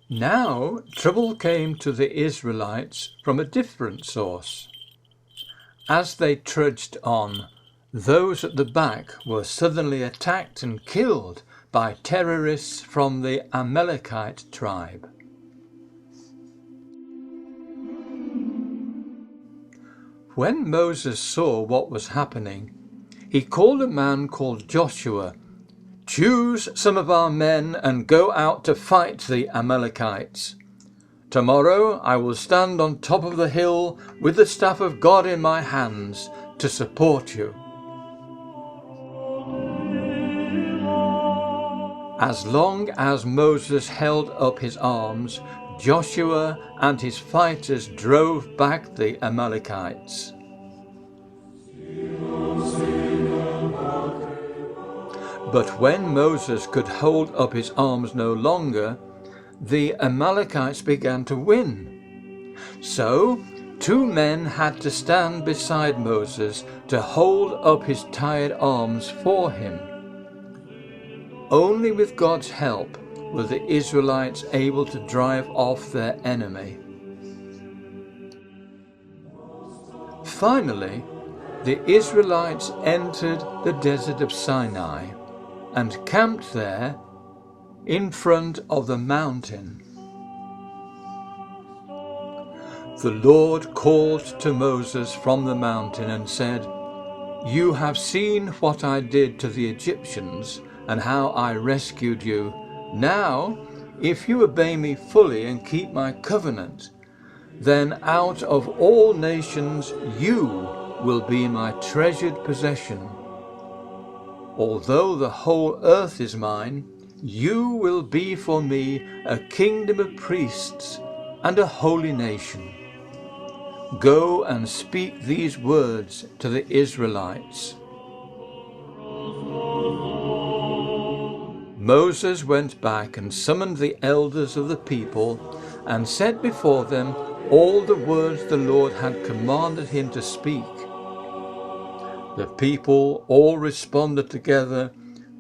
Now trouble came to the Israelites from a different source. As they trudged on, those at the back were suddenly attacked and killed by terrorists from the Amalekite tribe. When Moses saw what was happening, he called a man called Joshua. "Choose some of our men and go out to fight the Amalekites. Tomorrow I will stand on top of the hill with the staff of God in my hands to support you." As long as Moses held up his arms, Joshua and his fighters drove back the Amalekites. But when Moses could hold up his arms no longer, the Amalekites began to win. So 2 men had to stand beside Moses to hold up his tired arms for him. Only with God's help were the Israelites able to drive off their enemy. Finally, the Israelites entered the desert of Sinai and camped there in front of the mountain. The Lord called to Moses from the mountain and said, "You have seen what I did to the Egyptians and how I rescued you. Now, if you obey me fully and keep my covenant, then out of all nations you will be my treasured possession. Although the whole earth is mine, you will be for me a kingdom of priests and a holy nation. Go and speak these words to the Israelites." Moses went back and summoned the elders of the people and said before them all the words the Lord had commanded him to speak. The people all responded together,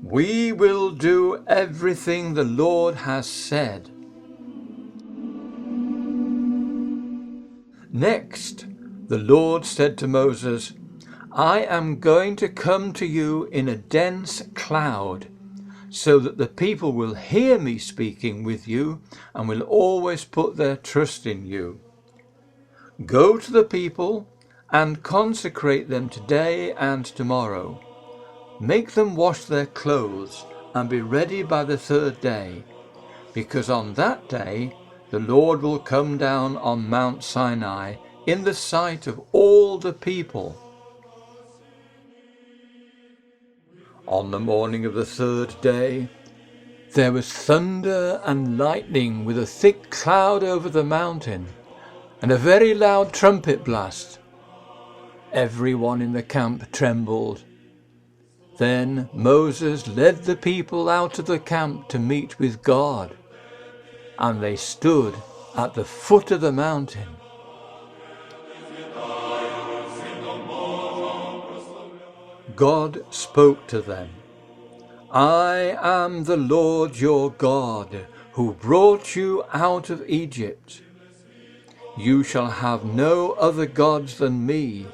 "We will do everything the Lord has said." Next, the Lord said to Moses, "I am going to come to you in a dense cloud, so that the people will hear me speaking with you and will always put their trust in you. Go to the people and consecrate them today and tomorrow. Make them wash their clothes and be ready by the 3rd day, because on that day the Lord will come down on Mount Sinai in the sight of all the people." On the morning of the 3rd day, there was thunder and lightning with a thick cloud over the mountain, and a very loud trumpet blast. Everyone in the camp trembled. Then Moses led the people out of the camp to meet with God, and they stood at the foot of the mountain. God spoke to them. "I am the Lord your God, who brought you out of Egypt. You shall have no other gods than me.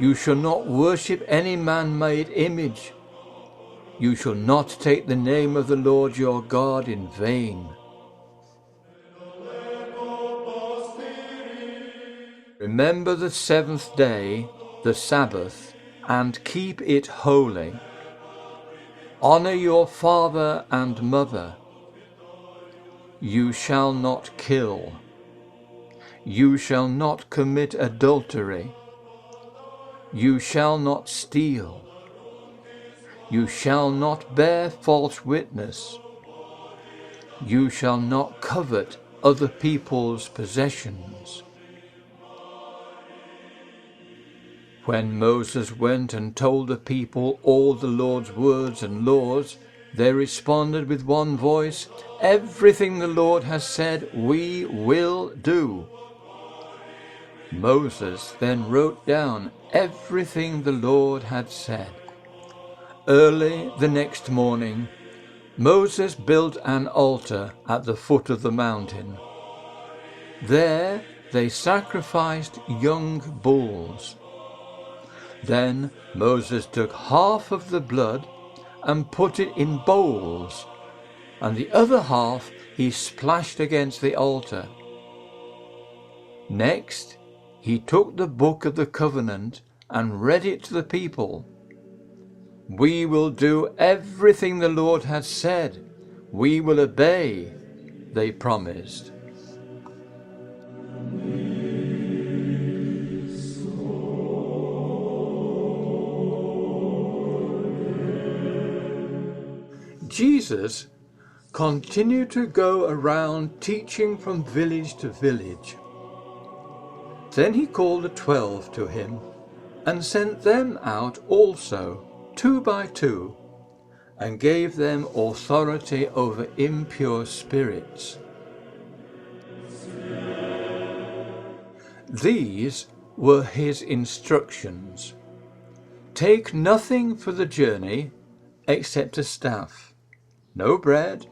You shall not worship any man-made image. You shall not take the name of the Lord your God in vain. Remember the 7th day, the Sabbath, and keep it holy. Honor your father and mother. You shall not kill. You shall not commit adultery. You shall not steal. You shall not bear false witness. You shall not covet other people's possessions." When Moses went and told the people all the Lord's words and laws, they responded with one voice, "Everything the Lord has said, we will do." Moses then wrote down everything the Lord had said. Early the next morning, Moses built an altar at the foot of the mountain. There they sacrificed young bulls. Then Moses took half of the blood and put it in bowls, and the other half he splashed against the altar. Next, he took the book of the covenant and read it to the people. "We will do everything the Lord has said. We will obey," they promised. Jesus continued to go around teaching from village to village. Then he called the 12 to him and sent them out also, 2 by 2, and gave them authority over impure spirits. These were his instructions. Take nothing for the journey except a staff. No bread,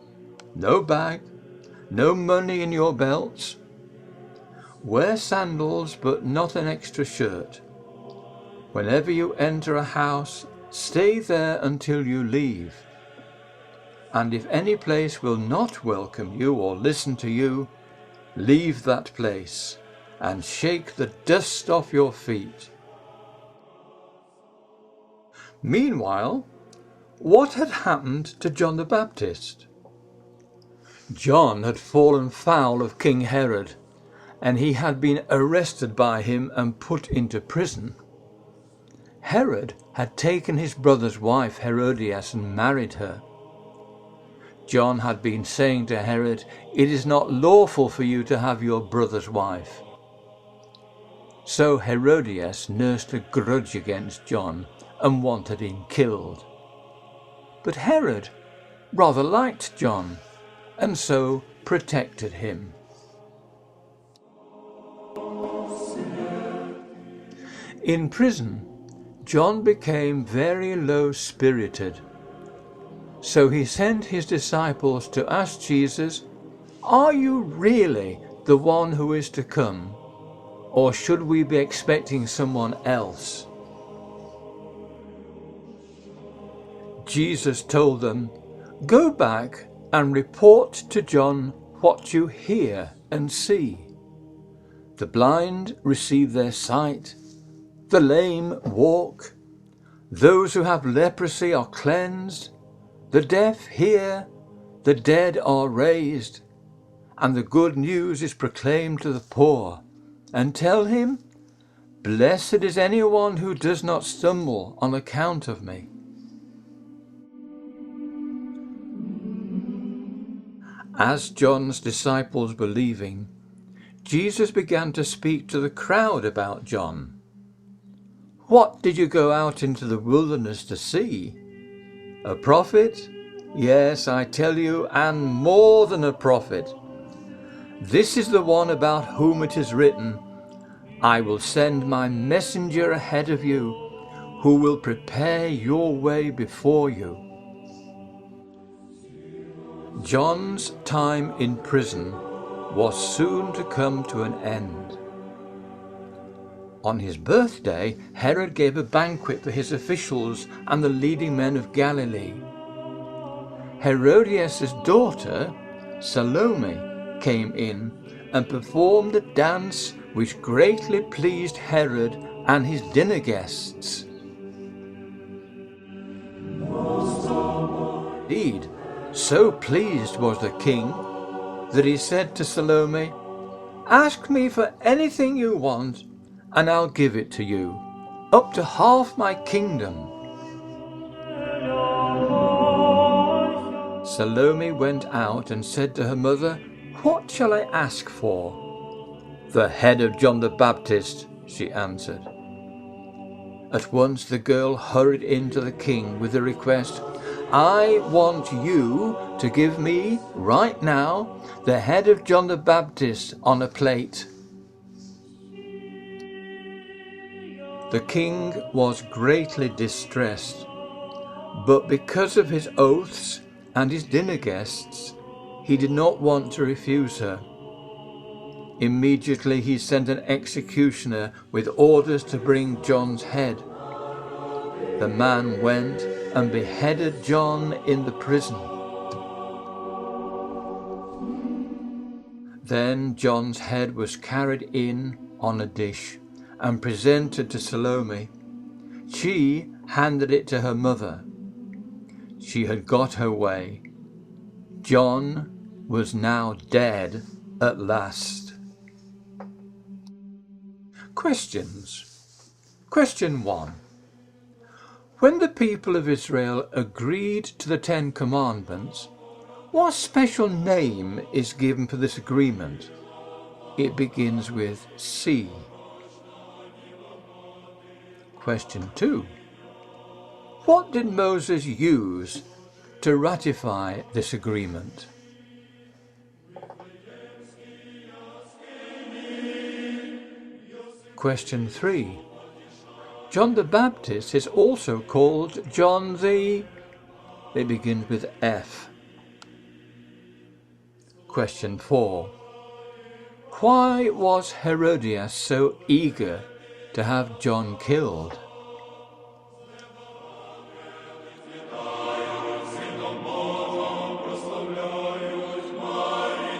no bag, no money in your belts. Wear sandals, but not an extra shirt. Whenever you enter a house, stay there until you leave. And if any place will not welcome you or listen to you, leave that place and shake the dust off your feet. Meanwhile, what had happened to John the Baptist? John had fallen foul of King Herod, and he had been arrested by him and put into prison. Herod had taken his brother's wife Herodias and married her. John had been saying to Herod, "It is not lawful for you to have your brother's wife." So Herodias nursed a grudge against John and wanted him killed. But Herod rather liked John and so protected him. In prison, John became very low-spirited. So he sent his disciples to ask Jesus, "Are you really the one who is to come, or should we be expecting someone else?" Jesus told them, "Go back and report to John what you hear and see. The blind receive their sight, the lame walk, those who have leprosy are cleansed, the deaf hear, the dead are raised, and the good news is proclaimed to the poor. And tell him, blessed is anyone who does not stumble on account of me." As John's disciples were leaving, Jesus began to speak to the crowd about John. "What did you go out into the wilderness to see? A prophet? Yes, I tell you, and more than a prophet. This is the one about whom it is written, 'I will send my messenger ahead of you, who will prepare your way before you.'" John's time in prison was soon to come to an end. On his birthday, Herod gave a banquet for his officials and the leading men of Galilee. Herodias' daughter, Salome, came in and performed a dance which greatly pleased Herod and his dinner guests. Indeed, so pleased was the king that he said to Salome, "Ask me for anything you want, and I'll give it to you, up to half my kingdom." Salome went out and said to her mother, "What shall I ask for?" "The head of John the Baptist," she answered. At once the girl hurried in to the king with the request, "I want you to give me, right now, the head of John the Baptist on a plate." The king was greatly distressed, but because of his oaths and his dinner guests, he did not want to refuse her. Immediately he sent an executioner with orders to bring John's head. The man went and beheaded John in the prison. Then John's head was carried in on a dish and presented to Salome. She handed it to her mother. She had got her way. John was now dead at last. Questions. Question 1. When the people of Israel agreed to the 10 Commandments, what special name is given for this agreement? It begins with C. Question 2. What did Moses use to ratify this agreement? Question 3. John the Baptist is also called John the... It begins with F. Question 4. Why was Herodias so eager to have John killed?